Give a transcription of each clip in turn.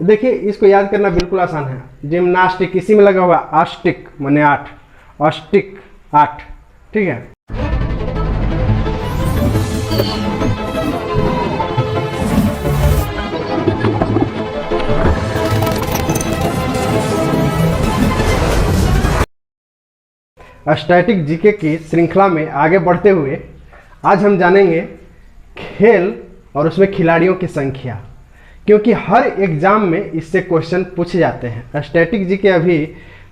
देखिए इसको याद करना बिल्कुल आसान है। जिम्नास्टिक इसी में लगा हुआ, आस्टिक माने 8, अस्टिक 8, ठीक है। स्टैटिक जीके की श्रृंखला में आगे बढ़ते हुए आज हम जानेंगे खेल और उसमें खिलाड़ियों की संख्या, क्योंकि हर एग्जाम में इससे क्वेश्चन पूछे जाते हैं। स्टैटिक जीके अभी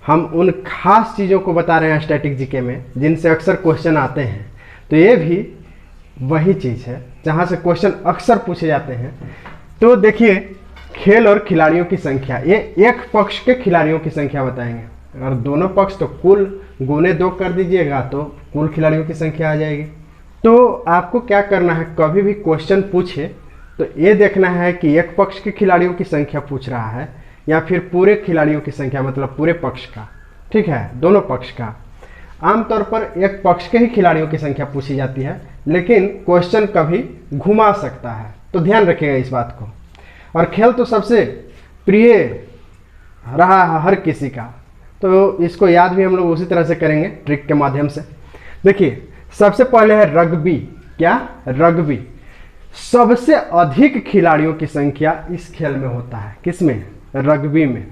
हम उन खास चीज़ों को बता रहे हैं स्टैटिक जीके में जिनसे अक्सर क्वेश्चन आते हैं। तो ये भी वही चीज़ है जहाँ से क्वेश्चन अक्सर पूछे जाते हैं। तो देखिए खेल और खिलाड़ियों की संख्या, ये एक पक्ष के खिलाड़ियों की संख्या बताएंगे। अगर दोनों पक्ष तो कुल गुने 2 कर दीजिएगा तो कुल खिलाड़ियों की संख्या आ जाएगी। तो आपको क्या करना है, कभी भी क्वेश्चन पूछे तो ये देखना है कि एक पक्ष के खिलाड़ियों की संख्या पूछ रहा है या फिर पूरे खिलाड़ियों की संख्या, मतलब पूरे पक्ष का, ठीक है, दोनों पक्ष का। आमतौर पर एक पक्ष के ही खिलाड़ियों की संख्या पूछी जाती है, लेकिन क्वेश्चन कभी घुमा सकता है, तो ध्यान रखिएगा इस बात को। और खेल तो सबसे प्रिय रहा है हर किसी का, तो इसको याद भी हम लोग उसी तरह से करेंगे ट्रिक के माध्यम से। देखिए सबसे पहले है रग्बी। क्या? रग्बी। सबसे अधिक खिलाड़ियों की संख्या इस खेल में होता है। किसमें? रग्बी में।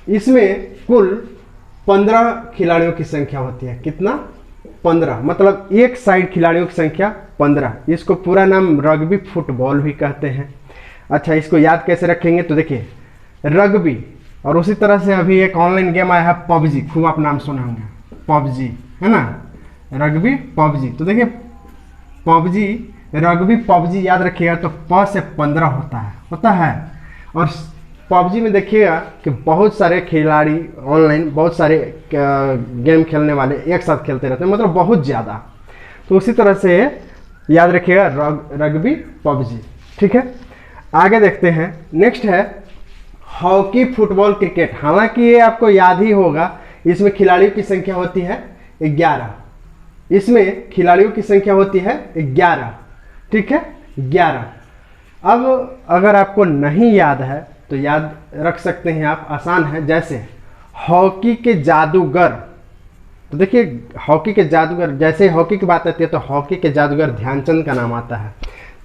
इसमें कुल 15 खिलाड़ियों की संख्या होती है। कितना? 15, मतलब एक साइड खिलाड़ियों की संख्या 15। इसको पूरा नाम रग्बी फुटबॉल भी कहते हैं। अच्छा, इसको याद कैसे रखेंगे? तो देखिए रग्बी, और उसी तरह से अभी एक ऑनलाइन गेम आया है पबजी, खूब आप नाम सुना होंगे, पबजी, है ना, रग्बी पबजी। तो देखिए पबजी, रग्बी पबजी याद रखिएगा तो प से 15 होता है। और पबजी में देखिएगा कि बहुत सारे खिलाड़ी ऑनलाइन, बहुत सारे गेम खेलने वाले एक साथ खेलते रहते हैं, मतलब बहुत ज़्यादा। तो उसी तरह से याद रखिएगा रग्बी पबजी, ठीक है। आगे देखते हैं, नेक्स्ट है हॉकी, फुटबॉल, क्रिकेट। हालांकि ये आपको याद ही होगा, इसमें खिलाड़ियों की संख्या होती है 11। इसमें खिलाड़ियों की संख्या होती है 11, ठीक है, 11। अब अगर आपको नहीं याद है तो याद रख सकते हैं आप, आसान है। जैसे हॉकी के जादूगर, तो देखिए हॉकी के जादूगर, जैसे हॉकी की बात आती है तो हॉकी के जादूगर ध्यानचंद का नाम आता है।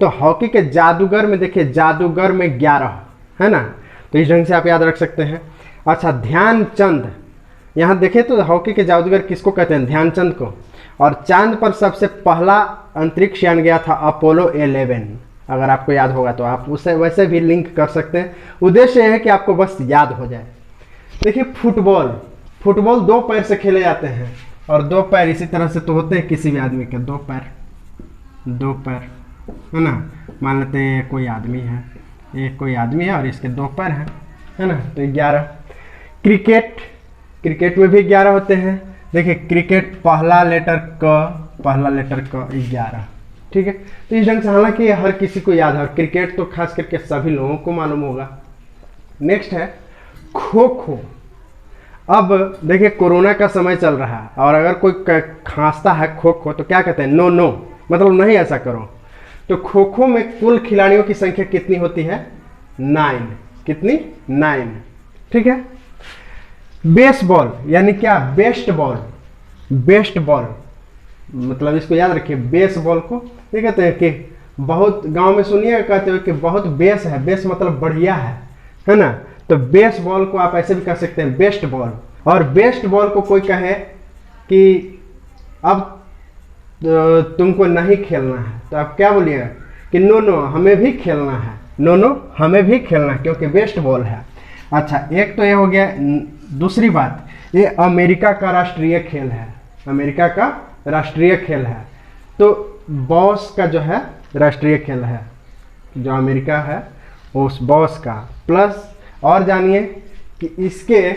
तो हॉकी के जादूगर में देखिए जादूगर में 11 है ना, तो इस ढंग से आप याद रख सकते हैं। अच्छा, ध्यानचंद, यहाँ देखें तो हॉकी के जादूगर किसको कहते हैं? ध्यानचंद को। और चांद पर सबसे पहला अंतरिक्ष यान गया था अपोलो 11, अगर आपको याद होगा तो आप उसे वैसे भी लिंक कर सकते हैं। उद्देश्य यह है कि आपको बस याद हो जाए। देखिए फुटबॉल, फुटबॉल 2 पैर से खेले जाते हैं, और 2 पैर इसी तरह से तो होते हैं किसी भी आदमी के, 2 पैर, है ना। मान लेते हैं कोई आदमी है, एक कोई आदमी है और इसके 2 पैर हैं, है ना, तो 11। क्रिकेट, क्रिकेट में भी 11 होते हैं। देखिए क्रिकेट पहला लेटर क 11, ठीक है। तो इस ढंग से हालांकि हर किसी को याद है, और क्रिकेट तो खास करके सभी लोगों को मालूम होगा। नेक्स्ट है खो खो। अब देखिए कोरोना का समय चल रहा है, और अगर कोई खांसता है खो खो तो क्या कहते हैं? नो नो, मतलब नहीं ऐसा करो। तो खो खो में कुल खिलाड़ियों की संख्या कितनी होती है? 9। कितनी? 9, ठीक है। बेसबॉल यानी क्या? बेस्ट बॉल, बेस्ट बॉल, मतलब इसको याद रखिए, बेसबॉल को ये कहते हैं कि बहुत, गांव में सुनिए कहते हो कि बहुत बेस है, बेस मतलब बढ़िया है ना। तो बेस बॉल को आप ऐसे भी कह सकते हैं बेस्ट बॉल। और बेस्ट बॉल को कोई कहे कि अब तुमको नहीं खेलना है, तो आप क्या बोलिएगा? कि नो नो हमें भी खेलना है, नो नो हमें भी खेलना है, क्योंकि बेस्ट बॉल है। अच्छा, एक तो ये हो गया। दूसरी बात, ये अमेरिका का राष्ट्रीय खेल है, अमेरिका का राष्ट्रीय खेल है। तो बॉस का जो है राष्ट्रीय खेल है, जो अमेरिका है उस बॉस का। प्लस और जानिए कि इसके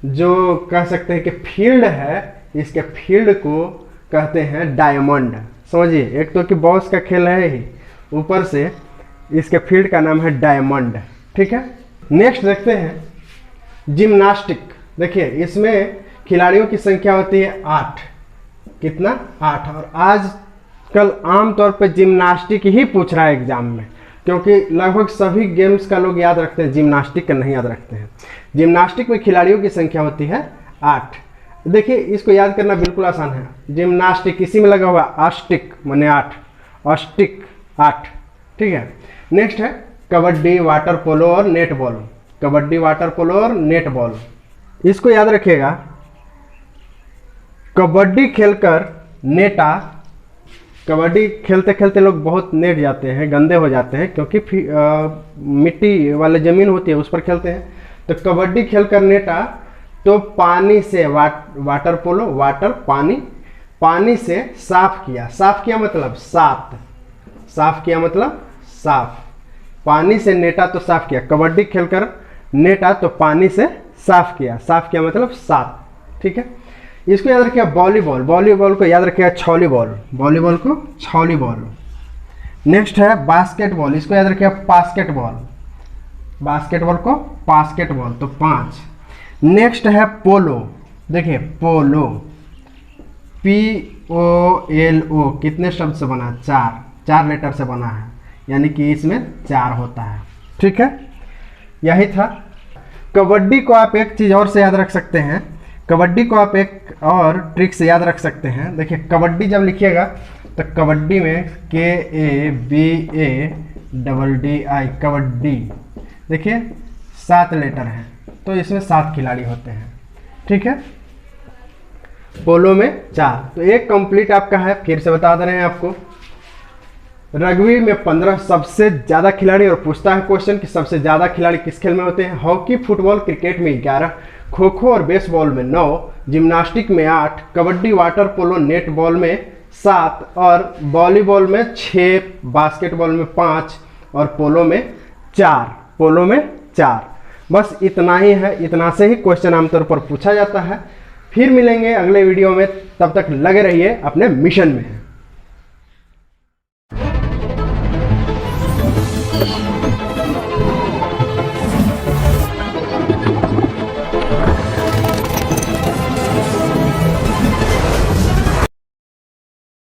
जो कह सकते हैं कि फील्ड है, इसके फील्ड को कहते हैं डायमंड। समझिए, एक तो कि बॉस का खेल है ही, ऊपर से इसके फील्ड का नाम है डायमंड, ठीक है। नेक्स्ट देखते हैं जिम्नास्टिक। देखिए इसमें खिलाड़ियों की संख्या होती है 8। कितना? 8। और आजकल आमतौर पर जिम्नास्टिक ही पूछ रहा है एग्जाम में। क्योंकि लगभग सभी गेम्स का लोग याद रखते हैं, जिम्नास्टिक का नहीं याद रखते हैं। जिम्नास्टिक में खिलाड़ियों की संख्या होती है 8। देखिए इसको याद करना बिल्कुल आसान है। जिम्नास्टिक इसी में लगा हुआ अष्टिक माने 8, अष्टिक 8, ठीक है। नेक्स्ट है कबड्डी, वाटर पोलो और net ball. Kabaddi, water polo और नेट बॉल, इसको याद रखिएगा। कबड्डी खेलकर नेटा, कबड्डी खेलते खेलते लोग बहुत नेट जाते हैं, गंदे हो जाते हैं, क्योंकि मिट्टी वाले ज़मीन होती है उस पर खेलते हैं। तो कबड्डी खेलकर नेटा तो पानी से, वाटर पोलो, वाटर पानी, पानी से साफ किया। साफ किया मतलब सात, साफ किया मतलब साफ। पानी से नेटा तो साफ किया, कबड्डी खेलकर नेटा तो पानी से साफ किया, साफ किया मतलब सात, ठीक है। इसको याद रखिएगा। वॉलीबॉल, वॉलीबॉल को याद रखिएगा छौली बॉल, वॉलीबॉल को छौली बॉल। नेक्स्ट है बास्केटबॉल, इसको याद रखिएगा बास्केटबॉल, बास्केटबॉल को बास्केटबॉल, तो 5। नेक्स्ट है पोलो, देखिए पोलो, POLO कितने शब्द से बना है? 4 लेटर से बना है, यानी कि इसमें 4 होता है, ठीक है। यही था। कबड्डी को आप एक चीज़ और से याद रख सकते हैं, कबड्डी को आप एक और ट्रिक से याद रख सकते हैं। देखिए कबड्डी जब लिखिएगा तो कबड्डी में KABADDI, कबड्डी, देखिए 7 लेटर हैं, तो इसमें 7 खिलाड़ी होते हैं, ठीक है। पोलो में 4, तो एक कंप्लीट आपका है। फिर से बता दे रहे हैं आपको। रग्बी में 15 सबसे ज़्यादा खिलाड़ी, और पूछता है क्वेश्चन कि सबसे ज़्यादा खिलाड़ी किस खेल में होते हैं? हॉकी, फुटबॉल, क्रिकेट में 11, खो खो और बेसबॉल में 9, जिम्नास्टिक में 8, kabaddi, water polo, net ball में 7 और वॉलीबॉल में 6, बास्केटबॉल में 5 और पोलो में 4, पोलो में 4। बस इतना ही है, इतना से ही क्वेश्चन आमतौर पर पूछा जाता है। फिर मिलेंगे अगले वीडियो में, तब तक लगे रहिए अपने मिशन में।